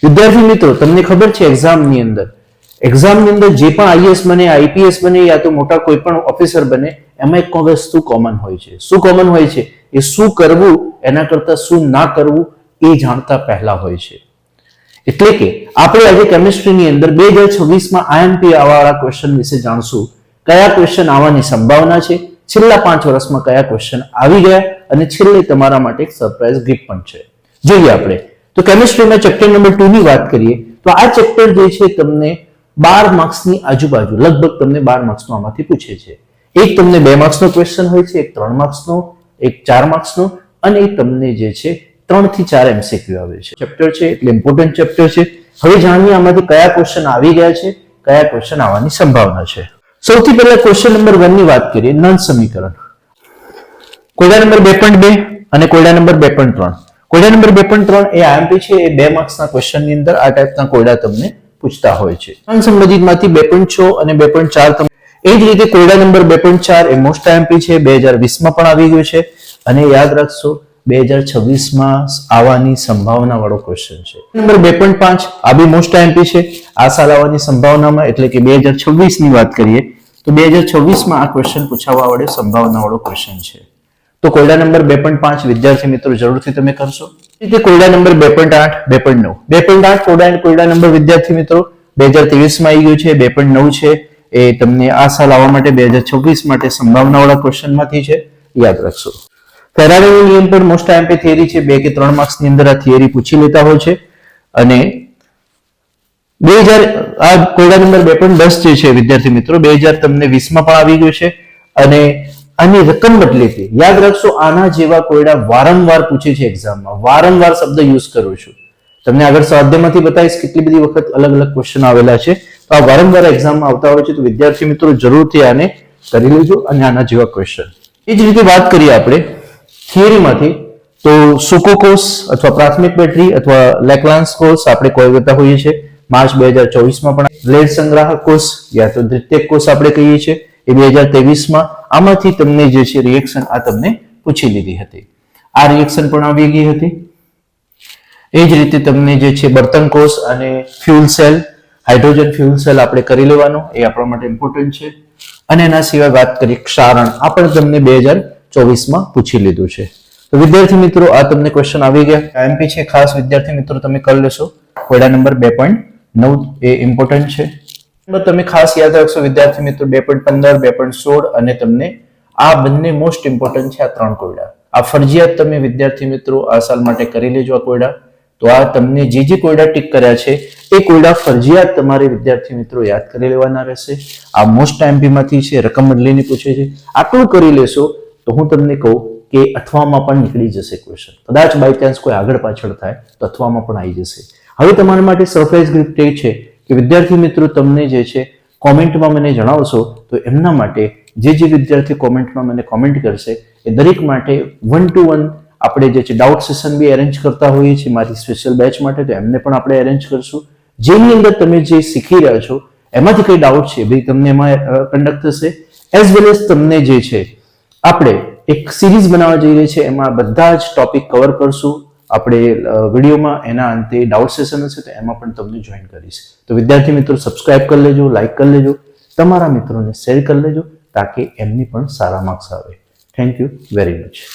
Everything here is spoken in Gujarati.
વિદ્યાર્થી મિત્રો, તમને ખબર છે એક્ઝામની અંદર જે પણ આઈએએસ બને, આઈપીએસ બને યા તો મોટા કોઈ પણ ઓફિસર બને, એમાં એક વસ્તુ કોમન હોય છે. શું કોમન હોય છે? એ શું કરવું એના કરતા શું ના કરવું એ જાણતા પહેલા હોય છે. એટલે કે આપણે આજે કેમિસ્ટ્રીની અંદર 2026માં આઈએમપી વાળા ક્વેશ્ચન વિશે જાણશું. કયા ક્વેશ્ચન આવવાની સંભાવના છે, છેલ્લા 5 વર્ષમાં કયા ક્વેશ્ચન આવી ગયા અને છેલ્લે તમારા માટે એક સરપ્રાઈઝ ગિફ્ટ પણ છે. જોઈએ આપણે તો કેમિસ્ટ્રીમાં ચેપ્ટર નંબર 2 ની વાત કરીએ તો આ ચેપ્ટર જે છે તમને 12 માર્ક્સની આજુબાજુ લગભગ તમને 12 માર્ક્સનો આમાંથી પૂછે છે. એક તમને 2 માર્ક્સનો ક્વેશ્ચન હોય છે, એક 3 માર્ક્સનો, એક 4 માર્ક્સનો અને એક તમને જે છે 3 થી 4 એમસીક્યુ આવે છે. ચેપ્ટર છે એટલે ઇમ્પોર્ટન્ટ ચેપ્ટર છે. હવે જાણીએ આમાંથી કયા ક્વેશ્ચન આવી ગયા છે, કયા ક્વેશ્ચન આવવાની સંભાવના છે. સૌથી પહેલા ક્વેશ્ચન નંબર 1 ની વાત કરીએ. નંદ સમીકરણ કોયડા નંબર 2.2 અને કોયડા નંબર 2.3. કોયડા નંબર 2.3 એ આઈએમપી છે. એ 2 માર્ક્સના ક્વેશ્ચનની અંદર આ ટાઈપના કોયડા તમને પૂછતા હોય છે. સંબંધિતમાંથી 2.6 અને 2.4 એ જ રીતે કોયડા નંબર 2.4 એ મોસ્ટ આઈએમપી છે. 2020માં પણ આવી ગયું છે અને યાદ રાખશો 2026માં આવવાની સંભાવના વાળો ક્વેશ્ચન છે. નંબર 2.5 આ બી મોસ્ટ આઈએમપી છે. આ સાલ આવવાની સંભાવનામાં એટલે કે 2026 ની વાત કરીએ તો 2026માં આ ક્વેશ્ચન પૂછાવા વાળો સંભાવના વાળો ક્વેશ્ચન છે. તો કોયડા નંબર 2.5 વિદ્યાર્થી મિત્રો જરૂરથી તમે કરશો. રીતે કોયડા નંબર 2.8, 2.9. 2.8 કોયડા નંબર વિદ્યાર્થી મિત્રો 2023માં આવી ગયું છે. 2.9 છે એ તમને આ સાલ આવવા માટે 2026 માટે સંભાવના વાળા ક્વેશ્ચનમાંથી છે. યાદ રાખશો. ફેરાડેનો નિયમ પણ મોસ્ટ આઈએમપી થિયરી છે. 2 કે 3 માર્ક્સની અંદર આ થિયરી પૂછી લેતા હોય છે અને 2000 આ કોયડા નંબર 2.10 જે છે વિદ્યાર્થી મિત્રો 2020માં પણ આવી ગયું છે અને આની રકમ બદલીથી યાદ રાખશો. આના જેવા કોયડા વારંવાર પૂછે છે એક્ઝામમાં. વારંવાર શબ્દ યુઝ કરું છું. તમને આગળ સ્વાધ્યાયમાંથી બતાવીશ કેટલી બધી વખત અલગ અલગ ક્વેશ્ચન આવેલા છે. તો આ વારંવાર એક્ઝામમાં આવતા હોય છે. તો વિદ્યાર્થી મિત્રો જરૂરથી આને કરી લેજો અને આના જેવા ક્વેશ્ચન. એ જ રીતે વાત કરીએ આપણે થિયરીમાંથી તો સુકોકોસ અથવા પ્રાથમિક બેટરી અથવા લેક્લાન્સ કોષ આપણે કહેતા હોઈએ છીએ. માર્ચ 2024માં પણ લેડ સંગ્રાહક કોષ યા તો દ્વિતીયક કોષ આપણે કહીએ છીએ એ 2023માં. આમાંથી તમને જે છે રિએક્શન આ તમને પૂછી લીધી હતી. આ રિએક્શન પણ આવી ગઈ હતી. એ જ રીતે તમને જે છે બર્તન કોષ અને fuel cell, hydrogen fuel cell આપણે કરી લેવાનો એ આપણા માટે ઇમ્પોર્ટન્ટ છે. અને એના સિવાય વાત કરીએ ક્ષારણ, આ પણ તમને 2024માં પૂછી લીધું છે. તો વિદ્યાર્થી મિત્રો આ તમને ક્વેશ્ચન આવી ગયા. આઈએમપી છે ખાસ વિદ્યાર્થી મિત્રો તમે કરી લેશો. કોયડા નંબર 2.9 એ ઇમ્પોર્ટન્ટ છે. તમે ખાસ યાદ રાખશો વિદ્યાર્થી મિત્રો 2.15, 2.16 અને તમને આ બંને મોસ્ટ ઇમ્પોર્ટન્ટ છે. આ 3 કોયડા આ ફરજિયાત તમે વિદ્યાર્થી મિત્રો આ સાલ માટે કરી લેજો. આ કોયડા તો આ તમને જે કોયડા ટીક કર્યા છે એ કોયડા ફરજિયાત તમારે વિદ્યાર્થી મિત્રો યાદ કરી લેવાના રહેશે. આ મોસ્ટ આઈએમપી માંથી છે, રકમ બદલીને પૂછે છે. આટલું કરી લેશો તો હું તમને કહું કે અથવામાં પણ નીકળી જશે ક્વેશ્ચન. કદાચ બાય ચાન્સ કોઈ આગળ પાછળ થાય તો અથવામાં પણ આવી જશે. હવે તમારા માટે સરપ્રાઈઝ ગિફ્ટ એ છે કે વિદ્યાર્થી મિત્રો તમને જે છે કોમેન્ટમાં મને જણાવશો તો એમના માટે જે વિદ્યાર્થી કોમેન્ટમાં મને કોમેન્ટ કરશે એ દરેક માટે 1 to 1 આપણે જે છે ડાઉટ સેશન બી અરેન્જ કરતા હોઈએ છીએ મારી સ્પેશિયલ બેચ માટે. તો એમને પણ આપણે અરેન્જ કરશું. જેની અંદર તમે જે શીખી રહ્યા છો એમાંથી કઈ ડાઉટ છે ભાઈ તમને એમાં કન્ડક્ટ થશે. એઝ વેલ એઝ તમને જે છે આપણે એક સિરીઝ બનાવવા જઈ રહી છે એમાં બધા જ ટોપિક કવર કરશું આપણે વિડીયોમાં. એના અંતે ડાઉટ સેશન હશે તો એમાં પણ તમને જોઈન કરીશ. તો વિદ્યાર્થી મિત્રો સબસ્ક્રાઇબ કરી લેજો, લાઈક કરી લેજો, તમારા મિત્રોને શેર કરી લેજો તાકે એમની પણ સારા માર્ક્સ આવે. Thank you very much.